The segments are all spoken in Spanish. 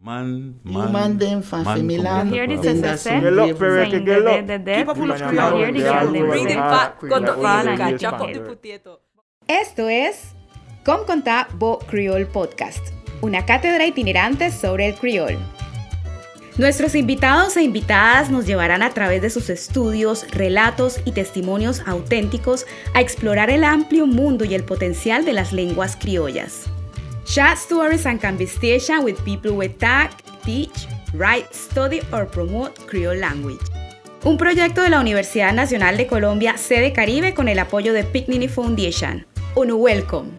Man, Human den van Femilan. Hier die den CCC. dat Gelok, zo'n pereke, Zijn gelok. de Keep up on the Hier screen. die Yeah, gelden. yeah, Bring yeah. it back. Cuando Fana, fui, que chapo chapa. de putieto. Esto es Com Contar Bo Creole Podcast, una cátedra itinerante sobre el criol. Nuestros invitados e invitadas nos llevarán a través de sus estudios, relatos y testimonios auténticos a explorar el amplio mundo y el potencial de las lenguas criollas. Share stories and conversation with people who talk, teach, write, study or promote Creole language. Un proyecto de la Universidad Nacional de Colombia, sede Caribe, con el apoyo de Picnini Foundation. Unu welcome.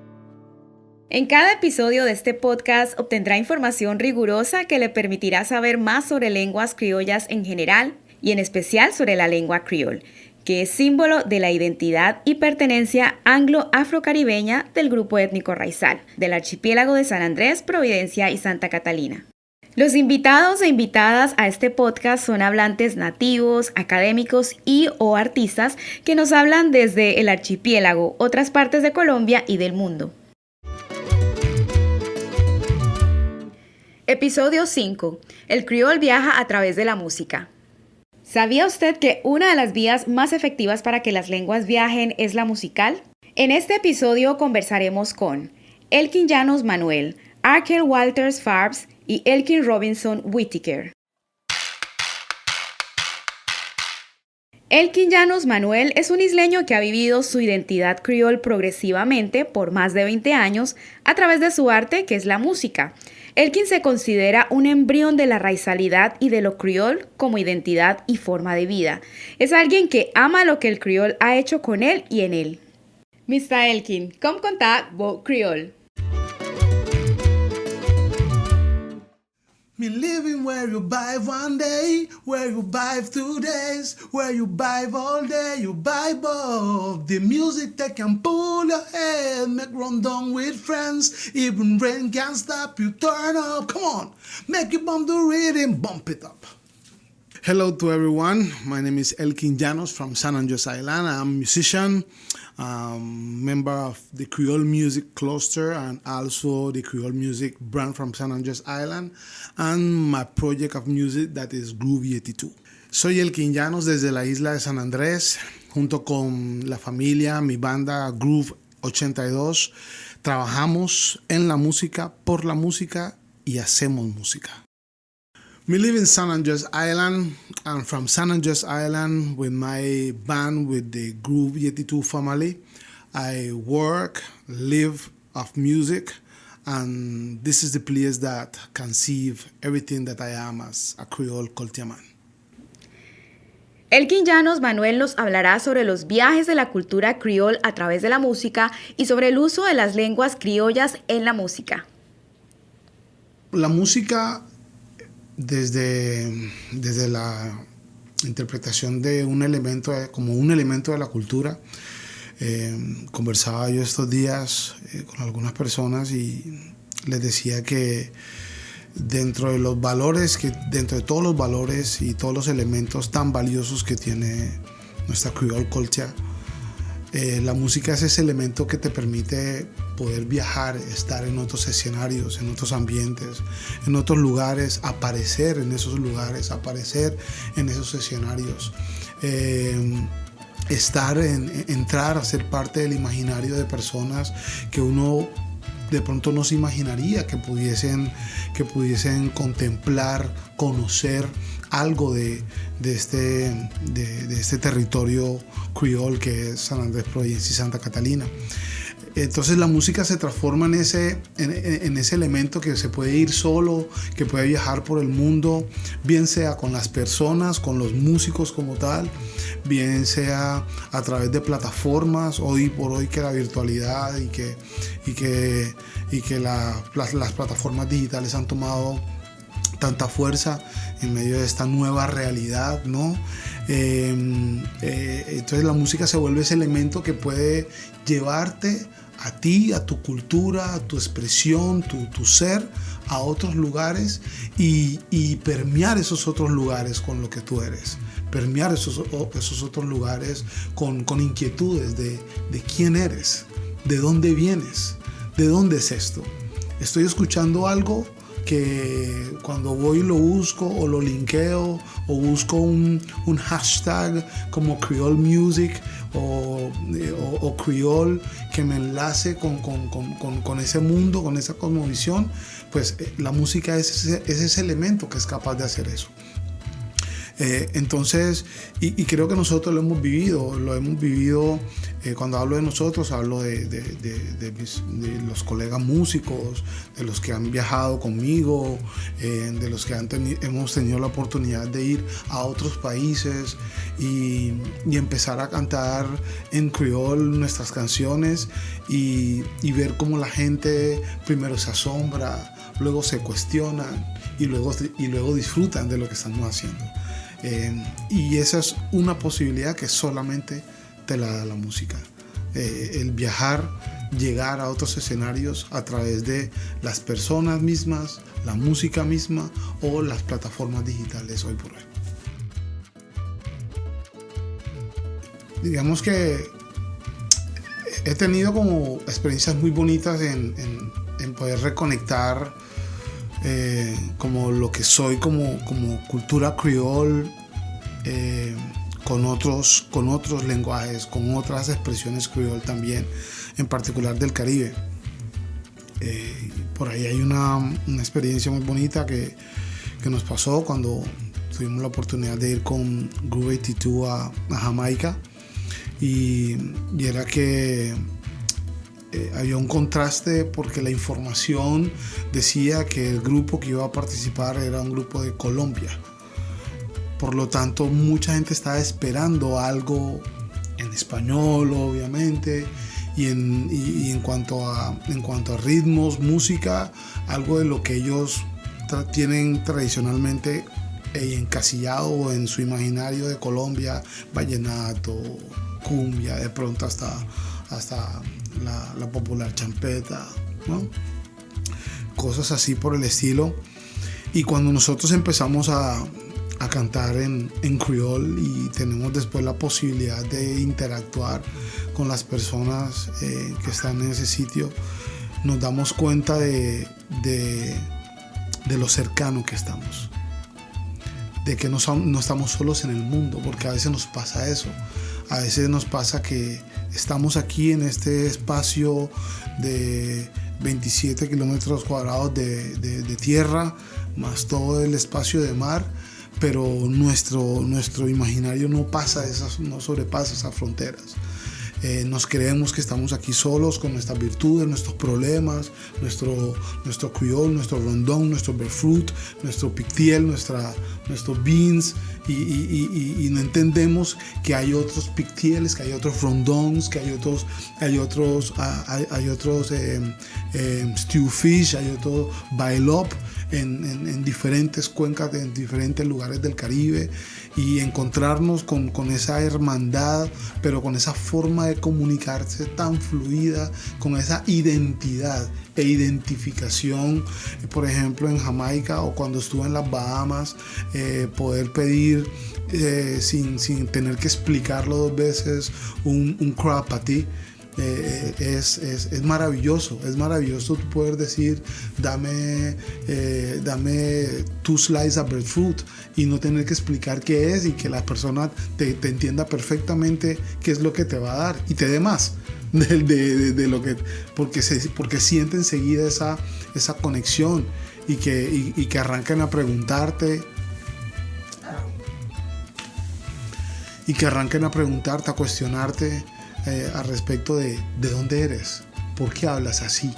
En cada episodio de este podcast obtendrá información rigurosa que le permitirá saber más sobre lenguas criollas en general y en especial sobre la lengua criol, que es símbolo de la identidad y pertenencia anglo-afrocaribeña del grupo étnico raizal, del archipiélago de San Andrés, Providencia y Santa Catalina. Los invitados e invitadas a este podcast son hablantes nativos, académicos y o artistas que nos hablan desde el archipiélago, otras partes de Colombia y del mundo. Episodio 5. El criol viaja a través de la música. ¿Sabía usted que una de las vías más efectivas para que las lenguas viajen es la musical? En este episodio conversaremos con Elkin Llanos Manuel, Arkel Walters Farbs y Elkin Robinson Whittaker. Elkin Llanos Manuel es un isleño que ha vivido su identidad criol progresivamente por más de 20 años a través de su arte, que es la música. Elkin se considera un embrión de la raizalidad y de lo criol como identidad y forma de vida. Es alguien que ama lo que el criol ha hecho con él y en él. Mr. Elkin, com contar bo criol. Me living where you vibe one day, where you vibe 2 days, where you vibe all day, you vibe both. The music that can pull your head, make run down with friends, even rain can't stop you, turn up, come on, make you bump the rhythm, bump it up. Hello to everyone, my name is Elkin Llanos from San Andres Island. I'm a musician, member of the Creole Music Cluster and also the Creole Music brand from San Andres Island, and my project of music that is Groovy 82. Soy Elkin Llanos desde la isla de San Andrés, junto con la familia, mi banda Groove 82. Trabajamos en la música, por la música y hacemos música. We live in San Andres Island. I'm from San Andres Island with my band, with the Groove 82 family. I work, live off music, and this is the place that conceive everything that I am as a Creole culture man. Elkin Llanos Manuel nos hablará sobre los viajes de la cultura criol a través de la música y sobre el uso de las lenguas criollas en la música. La música, desde la interpretación de un elemento, como un elemento de la cultura, conversaba yo estos días con algunas personas y les decía que dentro de todos los valores y todos los elementos tan valiosos que tiene nuestra Creole culture, la música es ese elemento que te permite poder viajar, estar en otros escenarios, en otros ambientes, en otros lugares, aparecer en esos lugares, aparecer en esos escenarios, entrar a ser parte del imaginario de personas que uno de pronto no se imaginaría que pudiesen contemplar, conocer algo de este territorio criol que es San Andrés, Providencia y Santa Catalina. Entonces la música se transforma en ese elemento que se puede ir solo, que puede viajar por el mundo, bien sea con las personas, con los músicos como tal, bien sea a través de plataformas, hoy por hoy que la virtualidad y que las plataformas digitales han tomado tanta fuerza en medio de esta nueva realidad, ¿no? Entonces la música se vuelve ese elemento que puede llevarte a ti, a tu cultura, a tu expresión, tu ser, a otros lugares y permear esos otros lugares con lo que tú eres. Permear esos otros lugares con inquietudes de quién eres, de dónde vienes, de dónde es esto. Estoy escuchando algo que cuando voy lo busco o lo linkeo o busco un hashtag como Creole Music o Creole que me enlace con ese mundo, con esa cosmovisión, pues la música es ese elemento que es capaz de hacer eso. Entonces, y creo que nosotros lo hemos vivido, cuando hablo de nosotros, hablo de los colegas músicos, de los que han viajado conmigo, de los que hemos tenido la oportunidad de ir a otros países y empezar a cantar en creole nuestras canciones y ver cómo la gente primero se asombra, luego se cuestionan y luego disfrutan de lo que estamos haciendo. Y esa es una posibilidad que solamente te la da la música. El viajar, llegar a otros escenarios a través de las personas mismas, la música misma o las plataformas digitales hoy por hoy. Digamos que he tenido como experiencias muy bonitas en poder reconectar como lo que soy como cultura creole con otros lenguajes, con otras expresiones creole también, en particular del Caribe. Por ahí hay una experiencia muy bonita que nos pasó cuando tuvimos la oportunidad de ir con Groove 82 a Jamaica y era que había un contraste porque la información decía que el grupo que iba a participar era un grupo de Colombia. Por lo tanto, mucha gente estaba esperando algo en español, obviamente, y en cuanto a ritmos, música, algo de lo que ellos tienen tradicionalmente encasillado en su imaginario de Colombia, vallenato, cumbia, de pronto hasta la popular champeta, ¿no? Cosas así por el estilo. Y cuando nosotros empezamos a cantar en creole y tenemos después la posibilidad de interactuar con las personas que están en ese sitio, nos damos cuenta de lo cercano que estamos, de que no estamos solos en el mundo, porque a veces nos pasa eso. A veces nos pasa que estamos aquí en este espacio de 27 kilómetros cuadrados de tierra, más todo el espacio de mar, pero nuestro imaginario no sobrepasa esas fronteras. Nos creemos que estamos aquí solos con nuestras virtudes, nuestros problemas, nuestro creole, nuestro rondón, nuestro berfruit, nuestro pictiel, nuestros beans, y no entendemos que hay otros pictieles, que hay otros rondons, que hay otros stew fish, hay otro bailop en diferentes cuencas, en diferentes lugares del Caribe, y encontrarnos con esa hermandad, pero con esa forma de comunicarse tan fluida, con esa identidad e identificación. Por ejemplo, en Jamaica o cuando estuve en las Bahamas, poder pedir sin tener que explicarlo dos veces un crab patty. Es maravilloso tú poder decir dame 2 slices of breadfruit y no tener que explicar qué es y que la persona te entienda perfectamente qué es lo que te va a dar y te dé más de lo que porque siente enseguida esa conexión y que arranquen a preguntarte a cuestionarte al respecto de dónde eres, por qué hablas así,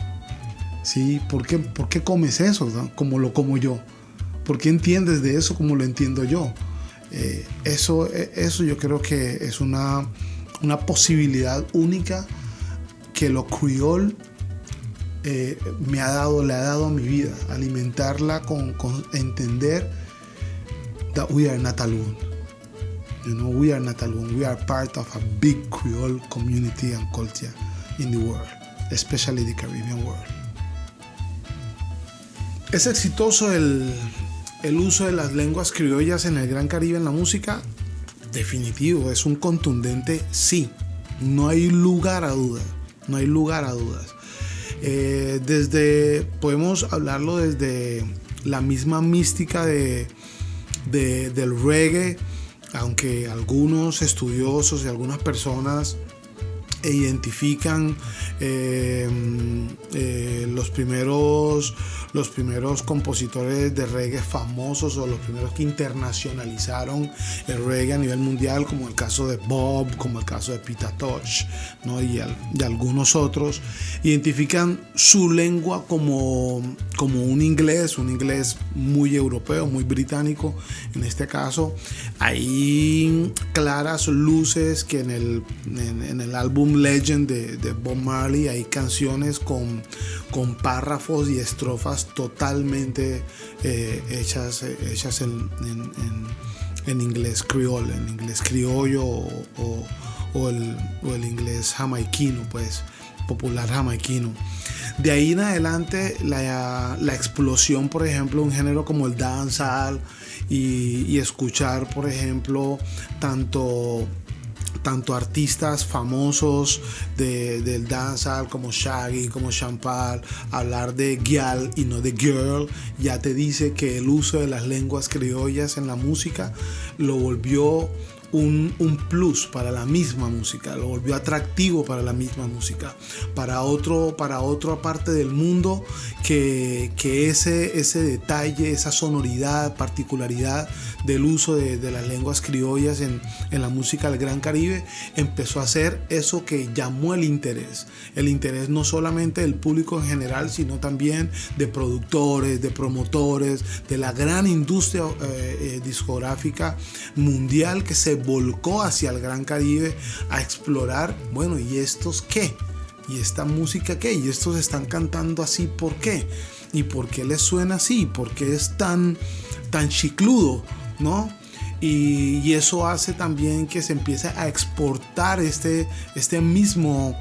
¿sí? ¿Por qué comes eso, ¿no? Como lo como yo? ¿Por qué entiendes de eso como lo entiendo yo? Eso yo creo que es una posibilidad única que lo creole le ha dado a mi vida, alimentarla con entender that we are not alone. You know, we are not alone. We are part of a big Creole community and culture in the world, especially the Caribbean world. ¿Es exitoso el uso de las lenguas criollas en el Gran Caribe en la música? Definitivo, es un contundente sí. No hay lugar a dudas. Podemos hablarlo desde la misma mística del reggae, aunque algunos estudiosos y algunas personas identifican los primeros compositores de reggae famosos o los primeros que internacionalizaron el reggae a nivel mundial, como el caso de Bob, como el caso de Peter Tosh, ¿no? y algunos otros, identifican su lengua como un inglés muy europeo, muy británico. En este caso hay claras luces que en el álbum Legend de Bob Marley hay canciones con párrafos y estrofas totalmente hechas en inglés criollo, en inglés criollo o el inglés jamaiquino, pues popular jamaiquino. De ahí en adelante la explosión, por ejemplo, de un género como el dancehall y escuchar, por ejemplo, tanto artistas famosos del dancehall como Shaggy, como Sean Paul, hablar de gyal y no de girl, ya te dice que el uso de las lenguas criollas en la música lo volvió un plus para la misma música, lo volvió atractivo para la misma música, para otra parte del mundo que ese detalle, esa sonoridad, particularidad del uso de las lenguas criollas en la música del Gran Caribe empezó a ser eso que llamó el interés no solamente del público en general, sino también de productores, de promotores, de la gran industria discográfica mundial que se volcó hacia el Gran Caribe a explorar, bueno, ¿y estos qué? ¿Y esta música qué? ¿Y estos están cantando así por qué? ¿Y por qué les suena así? ¿Por qué es tan chicludo, ¿no? Y eso hace también que se empiece a exportar esta misma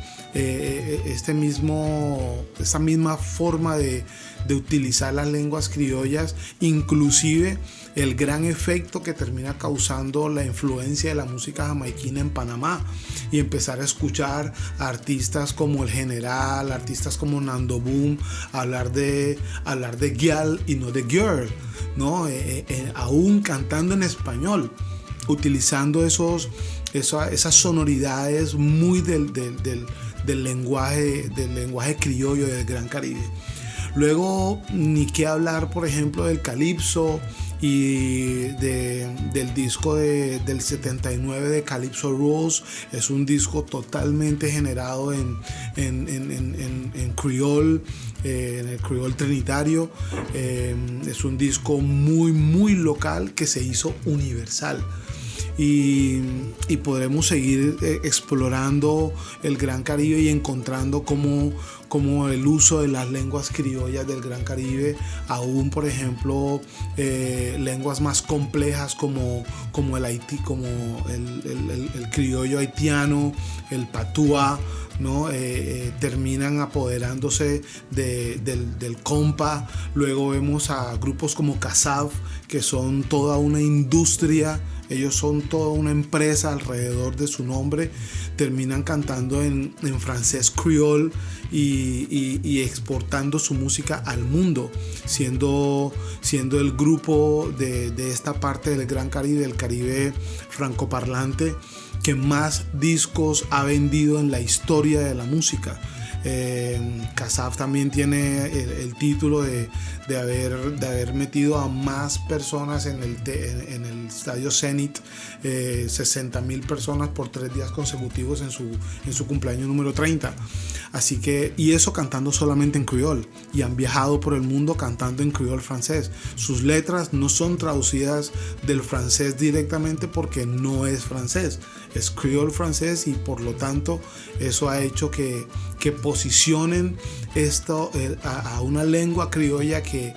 forma de utilizar las lenguas criollas, inclusive el gran efecto que termina causando la influencia de la música jamaiquina en Panamá, y empezar a escuchar a artistas como El General, artistas como Nando Boom, hablar de gyal y no de girl, ¿no? Aún cantando en español, utilizando esas sonoridades muy del lenguaje criollo del Gran Caribe. Luego, ni qué hablar, por ejemplo, del calipso y del disco del 79 de Calypso Rules. Es un disco totalmente generado en criol, en el criol trinitario. Es un disco muy, muy local que se hizo universal. Y podremos seguir explorando el Gran Caribe y encontrando cómo el uso de las lenguas criollas del Gran Caribe, aún por ejemplo lenguas más complejas como el Haití, como el criollo haitiano, el patúa, ¿no? Terminan apoderándose del compa. Luego vemos a grupos como Kassav, que son toda una industria. Ellos son toda una empresa alrededor de su nombre. Terminan cantando en francés criol y exportando su música al mundo, siendo el grupo de esta parte del Gran Caribe, del Caribe francoparlante, que más discos ha vendido en la historia de la música. Kassav también tiene el título de haber metido a más personas en el estadio Zenit, 60,000 personas por 3 días consecutivos en su cumpleaños número 30. Así que, y eso cantando solamente en criol, y han viajado por el mundo cantando en criol francés. Sus letras no son traducidas del francés directamente porque no es francés, es criol francés, y por lo tanto eso ha hecho que posicionen esto a una lengua criolla que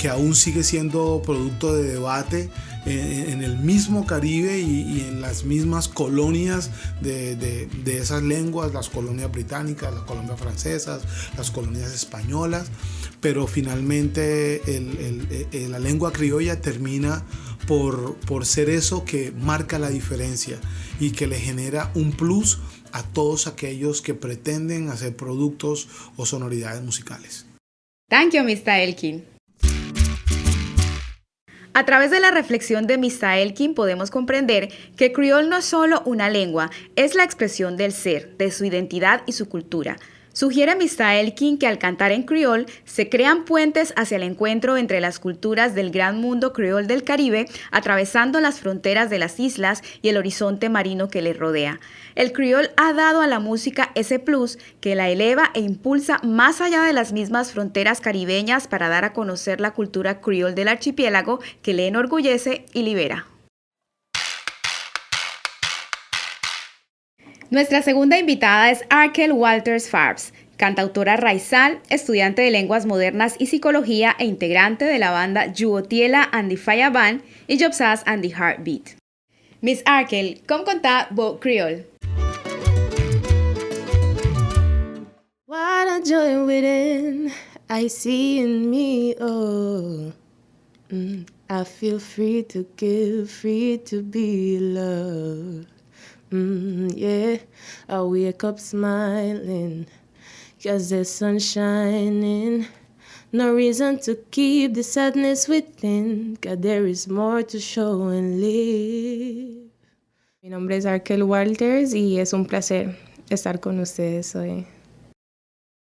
aún sigue siendo producto de debate en el mismo Caribe y en las mismas colonias de esas lenguas, las colonias británicas, las colonias francesas, las colonias españolas. Pero finalmente la lengua criolla termina por ser eso que marca la diferencia y que le genera un plus a todos aquellos que pretenden hacer productos o sonoridades musicales. Thank you, Mr. Elkin. A través de la reflexión de Misael King podemos comprender que criol no es solo una lengua, es la expresión del ser, de su identidad y su cultura. Sugiere Misael King que al cantar en criol se crean puentes hacia el encuentro entre las culturas del gran mundo criol del Caribe, atravesando las fronteras de las islas y el horizonte marino que les rodea. El criol ha dado a la música ese plus que la eleva e impulsa más allá de las mismas fronteras caribeñas para dar a conocer la cultura criol del archipiélago que le enorgullece y libera. Nuestra segunda invitada es Arkel Walters Farbs, cantautora raizal, estudiante de lenguas modernas y psicología e integrante de la banda Juotiela and the Faya Band y Jobsas and the Heartbeat. Miss Arkel, com contar bo criol? What a joy within I see in me, oh. I feel free to give, free to be loved. Yeah, I wake up smiling, 'cause the sun's shining. No reason to keep the sadness within, 'cause there is more to show and live. Mi nombre es Arkel Walters y es un placer estar con ustedes hoy.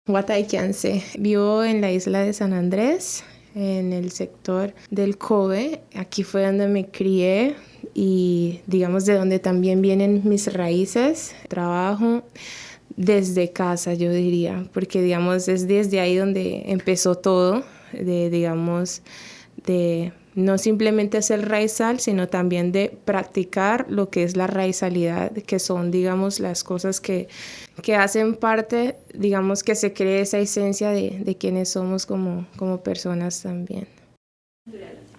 What I can say. Vivo en la isla de San Andrés, en el sector del Kobe. Aquí fue donde me crié y digamos de donde también vienen mis raíces. Trabajo desde casa, yo diría, porque digamos es desde ahí donde empezó todo, de no simplemente ser raizal, sino también de practicar lo que es la raizalidad, que son, digamos, las cosas que hacen parte, digamos, que se cree esa esencia de quienes somos como personas también.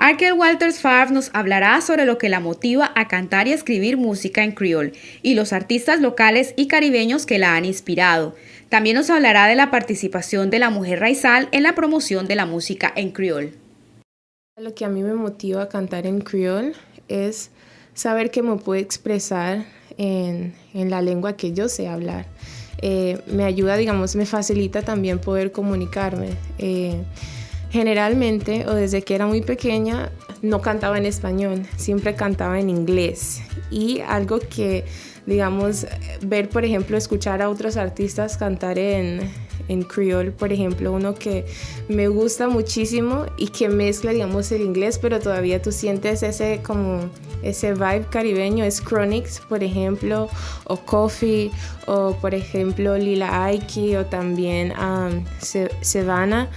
Arkel Walters Farbs nos hablará sobre lo que la motiva a cantar y escribir música en criol y los artistas locales y caribeños que la han inspirado. También nos hablará de la participación de la mujer raizal en la promoción de la música en criol. Lo que a mí me motiva a cantar en criol es saber que me puedo expresar en la lengua que yo sé hablar. Me ayuda, digamos, me facilita también poder comunicarme. Generalmente, o desde que era muy pequeña, no cantaba en español, siempre cantaba en inglés. Y algo que, digamos, ver, por ejemplo, escuchar a otros artistas cantar en criol, por ejemplo, uno que me gusta muchísimo y que mezcla, digamos, el inglés, pero todavía tú sientes ese vibe caribeño, es Chronixx, por ejemplo, o Coffee, o por ejemplo Lila Aiki, o también Savannah,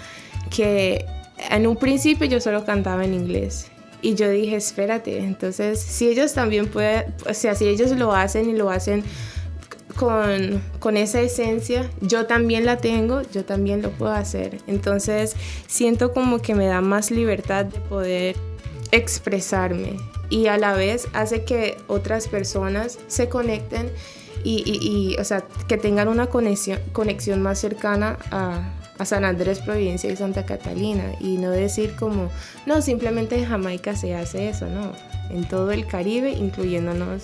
que en un principio yo solo cantaba en inglés. Y yo dije, espérate, entonces si ellos también pueden, o sea, si ellos lo hacen y lo hacen con esa esencia, yo también la tengo, yo también lo puedo hacer. Entonces siento como que me da más libertad de poder expresarme y a la vez hace que otras personas se conecten y o sea, que tengan una conexión más cercana a San Andrés, Providencia y Santa Catalina, y no decir como, no, simplemente en Jamaica se hace eso, no, en todo el Caribe, incluyéndonos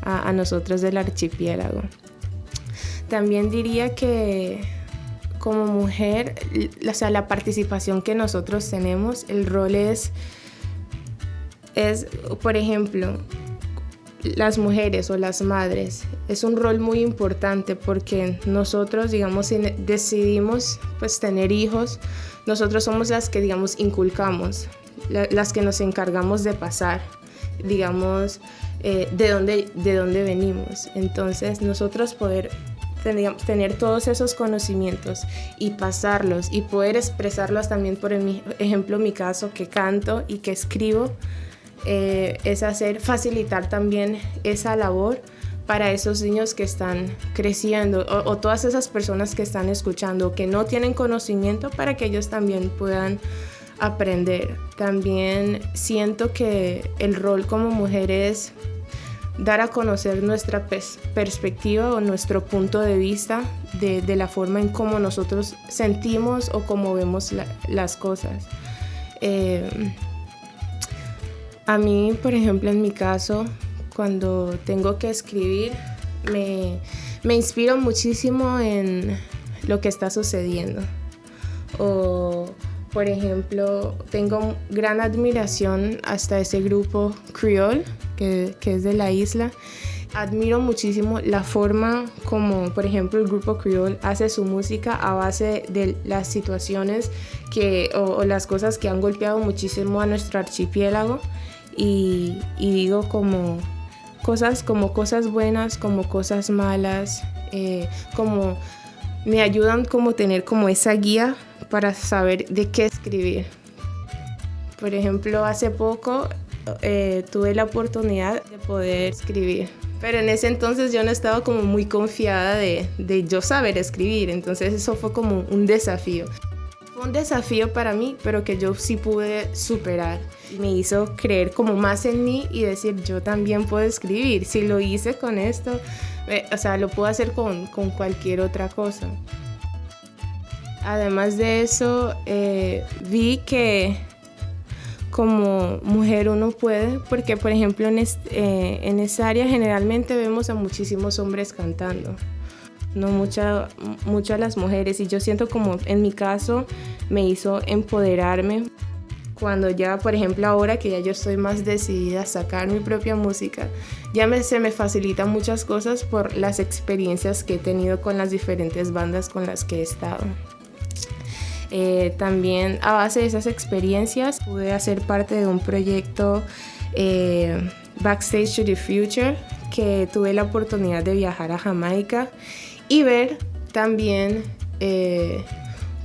a nosotros del archipiélago. También diría que como mujer, o sea, la participación que nosotros tenemos, el rol es por ejemplo, las mujeres o las madres, es un rol muy importante porque nosotros, digamos, si decidimos pues tener hijos, nosotros somos las que, digamos, inculcamos, las que nos encargamos de pasar, digamos, de dónde venimos. Entonces, nosotros poder tener todos esos conocimientos y pasarlos y poder expresarlos también, por ejemplo, mi caso, que canto y que escribo, es facilitar también esa labor para esos niños que están creciendo o todas esas personas que están escuchando, que no tienen conocimiento, para que ellos también puedan aprender. También siento que el rol como mujer es dar a conocer nuestra perspectiva o nuestro punto de vista de la forma en cómo nosotros sentimos o cómo vemos las cosas. A mí, por ejemplo, en mi caso, cuando tengo que escribir, me inspiro muchísimo en lo que está sucediendo. O Por ejemplo, tengo gran admiración hasta ese grupo Creole, que es de la isla. Admiro muchísimo la forma como, por ejemplo, el grupo Creole hace su música a base de las situaciones o las cosas que han golpeado muchísimo a nuestro archipiélago. Y digo como cosas buenas, como cosas malas, como me ayudan como tener como esa guía para saber de qué escribir. Por ejemplo, hace poco tuve la oportunidad de poder escribir, pero en ese entonces yo no estaba como muy confiada de yo saber escribir, entonces eso fue como un desafío. Fue un desafío para mí, pero que yo sí pude superar. Y me hizo creer como más en mí y decir, yo también puedo escribir. Si lo hice con esto, lo puedo hacer con cualquier otra cosa. Además de eso, vi que como mujer uno puede, porque por ejemplo en esta área generalmente vemos a muchísimos hombres cantando, no mucho a las mujeres, y yo siento como en mi caso me hizo empoderarme cuando ya, por ejemplo, ahora que ya yo estoy más decidida a sacar mi propia música, se me facilitan muchas cosas por las experiencias que he tenido con las diferentes bandas con las que he estado. También a base de esas experiencias pude hacer parte de un proyecto Backstage to the Future, que tuve la oportunidad de viajar a Jamaica y ver también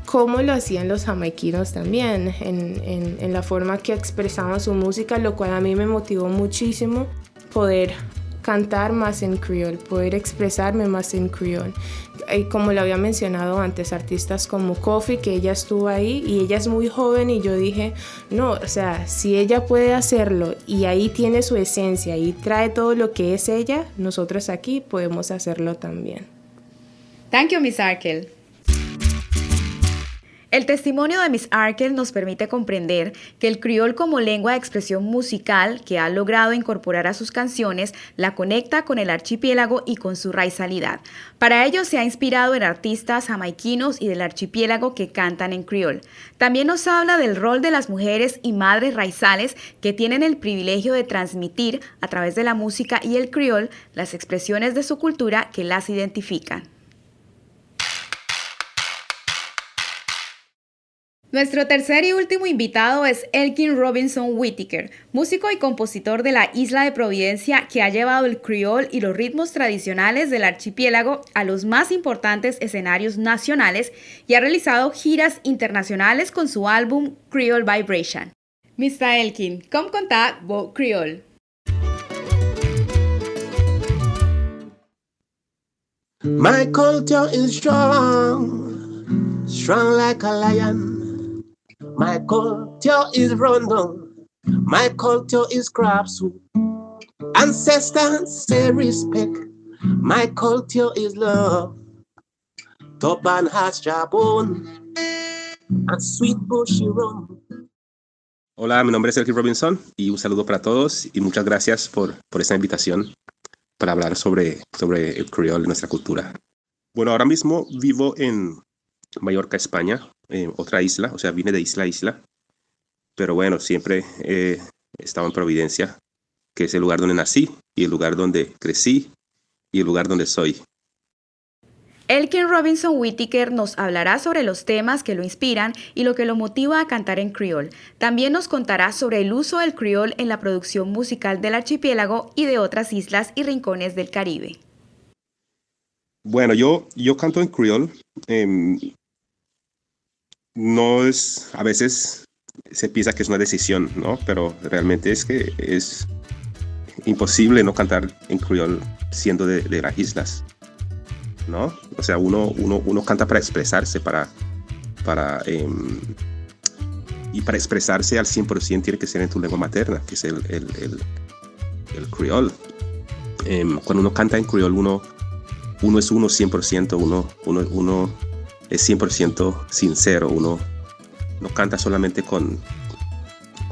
cómo lo hacían los jamaiquinos también en la forma que expresaban su música, lo cual a mí me motivó muchísimo poder cantar más en creole, poder expresarme más en creole. Y como lo había mencionado antes, artistas como Kofi, que ella estuvo ahí y ella es muy joven, y yo dije, no, o sea, si ella puede hacerlo y ahí tiene su esencia y trae todo lo que es ella, nosotros aquí podemos hacerlo también. Thank you, Miss Arkel. El testimonio de Miss Arkel nos permite comprender que el criol como lengua de expresión musical que ha logrado incorporar a sus canciones la conecta con el archipiélago y con su raizalidad. Para ello se ha inspirado en artistas jamaiquinos y del archipiélago que cantan en criol. También nos habla del rol de las mujeres y madres raizales que tienen el privilegio de transmitir a través de la música y el criol las expresiones de su cultura que las identifican. Nuestro tercer y último invitado es Elkin Robinson Whittaker, músico y compositor de la isla de Providencia, que ha llevado el criol y los ritmos tradicionales del archipiélago a los más importantes escenarios nacionales y ha realizado giras internacionales con su álbum Creole Vibration. Mr. Elkin, com contar vos criol? My culture is strong like a lion. My culture is Rondon, my culture is crab soup. Ancestors say respect, my culture is love. Top and hash jabon, and sweet bushy rum. Hola, mi nombre es Elkin Robinson y un saludo para todos y muchas gracias por esta invitación para hablar sobre el criol y nuestra cultura. Bueno, ahora mismo vivo en Mallorca, España, otra isla, o sea, vine de isla a isla, pero bueno, siempre he estado en Providencia, que es el lugar donde nací y el lugar donde crecí y el lugar donde soy. Elkin Robinson Whittaker nos hablará sobre los temas que lo inspiran y lo que lo motiva a cantar en criol. También nos contará sobre el uso del criol en la producción musical del archipiélago y de otras islas y rincones del Caribe. Bueno, yo canto en criol. No es, a veces se piensa que es una decisión, ¿no? Pero realmente es que es imposible no cantar en criol siendo de las islas, ¿no? O sea, uno canta para expresarse, y para expresarse al 100% tiene que ser en tu lengua materna, que es el criol. Cuando uno canta en criol, uno es 100%, uno es 100% sincero, uno no canta solamente con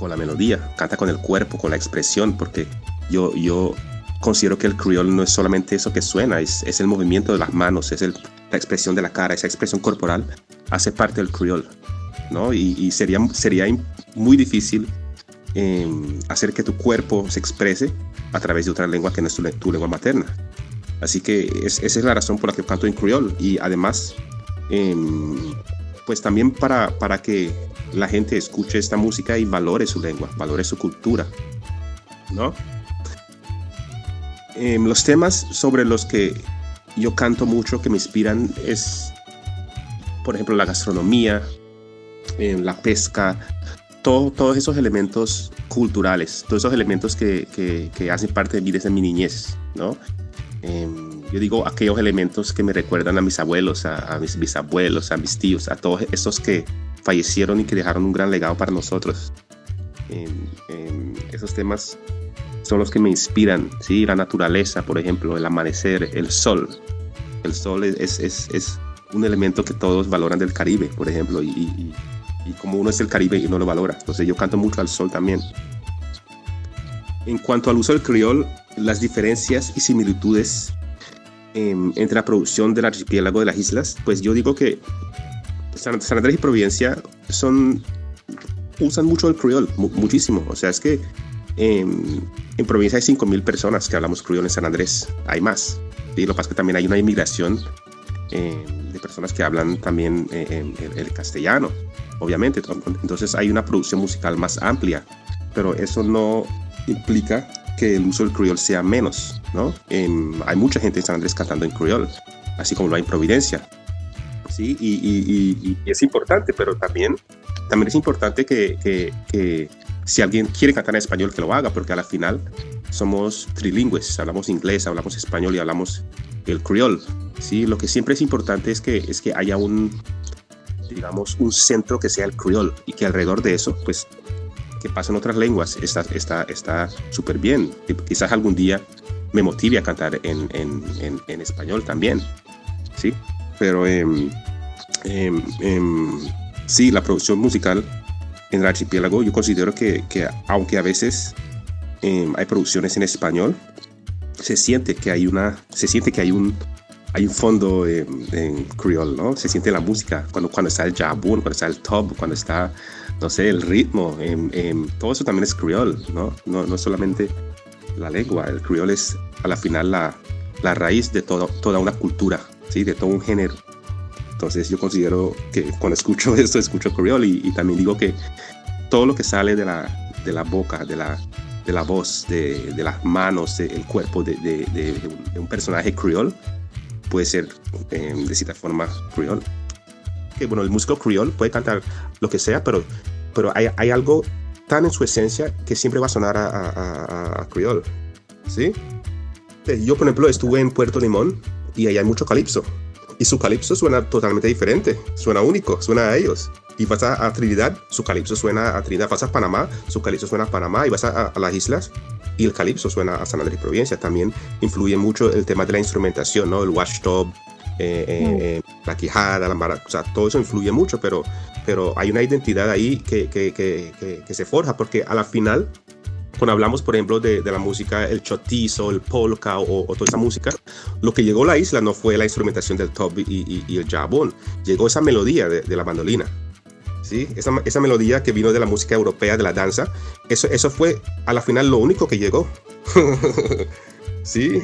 la melodía, canta con el cuerpo, con la expresión, porque yo considero que el criol no es solamente eso que suena, es el movimiento de las manos, es la expresión de la cara, esa expresión corporal hace parte del criol. ¿no? Y sería muy difícil hacer que tu cuerpo se exprese a través de otra lengua que no es tu lengua materna. Así que esa es la razón por la que canto en criol. Y además, pues también para que la gente escuche esta música y valore su lengua, valore su cultura, ¿no? Los temas sobre los que yo canto mucho, que me inspiran, es, por ejemplo, la gastronomía, la pesca, todos esos elementos culturales, todos esos elementos que hacen parte de mí desde mi niñez, ¿no? Yo digo aquellos elementos que me recuerdan a mis abuelos, a mis bisabuelos, a mis tíos, a todos esos que fallecieron y que dejaron un gran legado para nosotros. Esos temas son los que me inspiran, ¿sí? La naturaleza, por ejemplo, el amanecer, el sol. El sol es un elemento que todos valoran del Caribe, por ejemplo, y como uno es del Caribe y no lo valora. Entonces yo canto mucho al sol también. En cuanto al uso del criol, las diferencias y similitudes entre la producción del archipiélago de las islas, pues yo digo que San Andrés y Providencia usan mucho el criol, muchísimo. O sea, es que en Providencia hay 5,000 personas que hablamos criol. En San Andrés hay más. ¿Sí? Lo que pasa es que también hay una inmigración de personas que hablan también el castellano, obviamente. Entonces hay una producción musical más amplia, pero eso no implica que el uso del criol sea menos, ¿no? Hay mucha gente en San Andrés cantando en criol, así como lo hay en Providencia, ¿sí? Y es importante, pero también es importante que si alguien quiere cantar en español, que lo haga, porque a la final somos trilingües, hablamos inglés, hablamos español y hablamos el criol, ¿sí? Lo que siempre es importante es que haya un centro que sea el criol y que alrededor de eso, pues, que pasen otras lenguas, está súper bien. Quizás algún día me motive a cantar en español también, ¿sí? Pero sí, la producción musical en el archipiélago, yo considero que aunque a veces hay producciones en español, se siente que hay un fondo en criol, ¿no? Se siente la música cuando está el jabón, cuando está el top, cuando está, no sé, el ritmo. Todo eso también es criol, ¿no? No solamente la lengua. El criol es a la final la raíz de toda una cultura, ¿sí? De todo un género. Entonces yo considero que cuando escucho esto, escucho criol y también digo que todo lo que sale de la boca, de la voz, de las manos, del cuerpo de un personaje criol, puede ser de cierta forma criol. Que bueno, el músico criol puede cantar lo que sea, pero hay algo tan en su esencia que siempre va a sonar a criol, ¿sí? Yo, por ejemplo, estuve en Puerto Limón y ahí hay mucho calipso. Y su calipso suena totalmente diferente, suena único, suena a ellos. Y vas a Trinidad, su calipso suena a Trinidad. Vas a Panamá, su calipso suena a Panamá. Y vas a las islas y el calipso suena a San Andrés y Providencia. También influye mucho el tema de la instrumentación, ¿no? El washtub, la quijada, la maraca, o sea, todo eso influye mucho, pero hay una identidad ahí que se forja, porque a la final, cuando hablamos, por ejemplo, de la música, el chotizo, el polka o toda esa música, lo que llegó a la isla no fue la instrumentación del top y el jabón, llegó esa melodía de la mandolina. ¿Sí? Esa melodía que vino de la música europea, de la danza, eso fue a la final lo único que llegó. ¿Sí?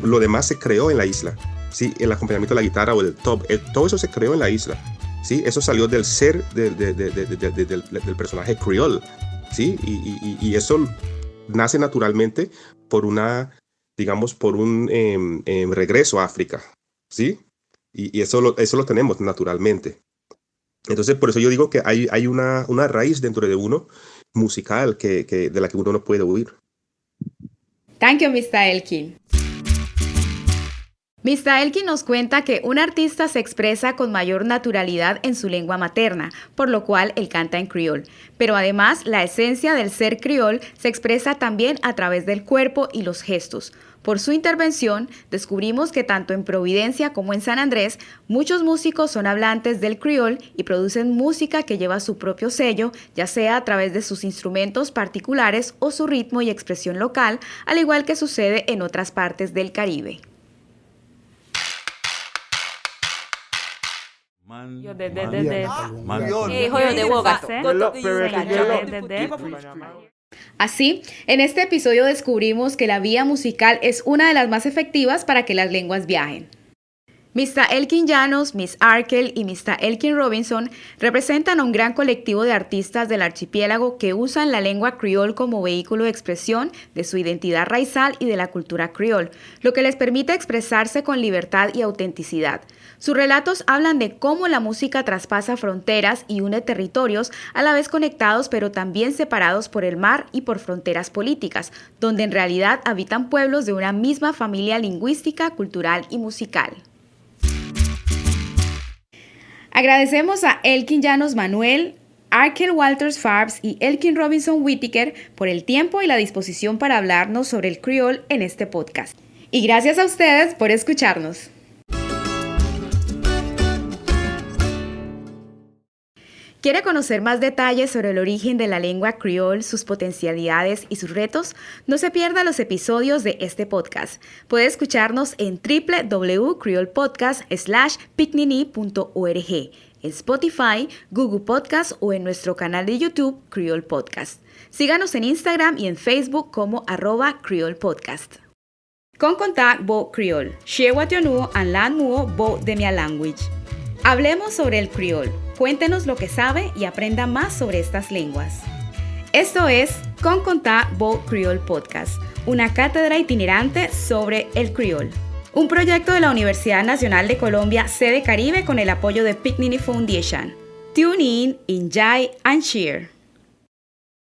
Lo demás se creó en la isla. ¿Sí? El acompañamiento de la guitarra o el top, todo eso se creó en la isla. ¿Sí? Eso salió del ser del personaje criol. ¿Sí? Y eso nace naturalmente por un regreso a África. ¿Sí? Y eso lo tenemos naturalmente. Entonces, por eso yo digo que hay una raíz dentro de uno musical de la que uno no puede huir. Thank you, Mr. Elkin. Mr. Elkin nos cuenta que un artista se expresa con mayor naturalidad en su lengua materna, por lo cual él canta en criol. Pero además, la esencia del ser criol se expresa también a través del cuerpo y los gestos. Por su intervención, descubrimos que tanto en Providencia como en San Andrés, muchos músicos son hablantes del criol y producen música que lleva su propio sello, ya sea a través de sus instrumentos particulares o su ritmo y expresión local, al igual que sucede en otras partes del Caribe. Yo de Así, en este episodio descubrimos que la vía musical es una de las más efectivas para que las lenguas viajen. Mr. Elkin Llanos, Miss Arkell y Mr. Elkin Robinson representan a un gran colectivo de artistas del archipiélago que usan la lengua criol como vehículo de expresión de su identidad raizal y de la cultura criol, lo que les permite expresarse con libertad y autenticidad. Sus relatos hablan de cómo la música traspasa fronteras y une territorios, a la vez conectados pero también separados por el mar y por fronteras políticas, donde en realidad habitan pueblos de una misma familia lingüística, cultural y musical. Agradecemos a Elkin Llanos Manuel, Arkell Walters Farbs y Elkin Robinson Whittaker por el tiempo y la disposición para hablarnos sobre el criol en este podcast. Y gracias a ustedes por escucharnos. ¿Quiere conocer más detalles sobre el origen de la lengua criol, sus potencialidades y sus retos? No se pierda los episodios de este podcast. Puede escucharnos en www.creolpodcast.picnini.org, en Spotify, Google Podcast o en nuestro canal de YouTube Creole Podcast. Síganos en Instagram y en Facebook como @Creole Podcast. Con contact bo Creole, share what you know and learn more bo de mi language. Hablemos sobre el criol. Cuéntenos lo que sabe y aprenda más sobre estas lenguas. Esto es Con Contar Bo Creole Podcast, una cátedra itinerante sobre el criol. Un proyecto de la Universidad Nacional de Colombia, sede Caribe, con el apoyo de Picnini Foundation. Tune in, enjoy and share.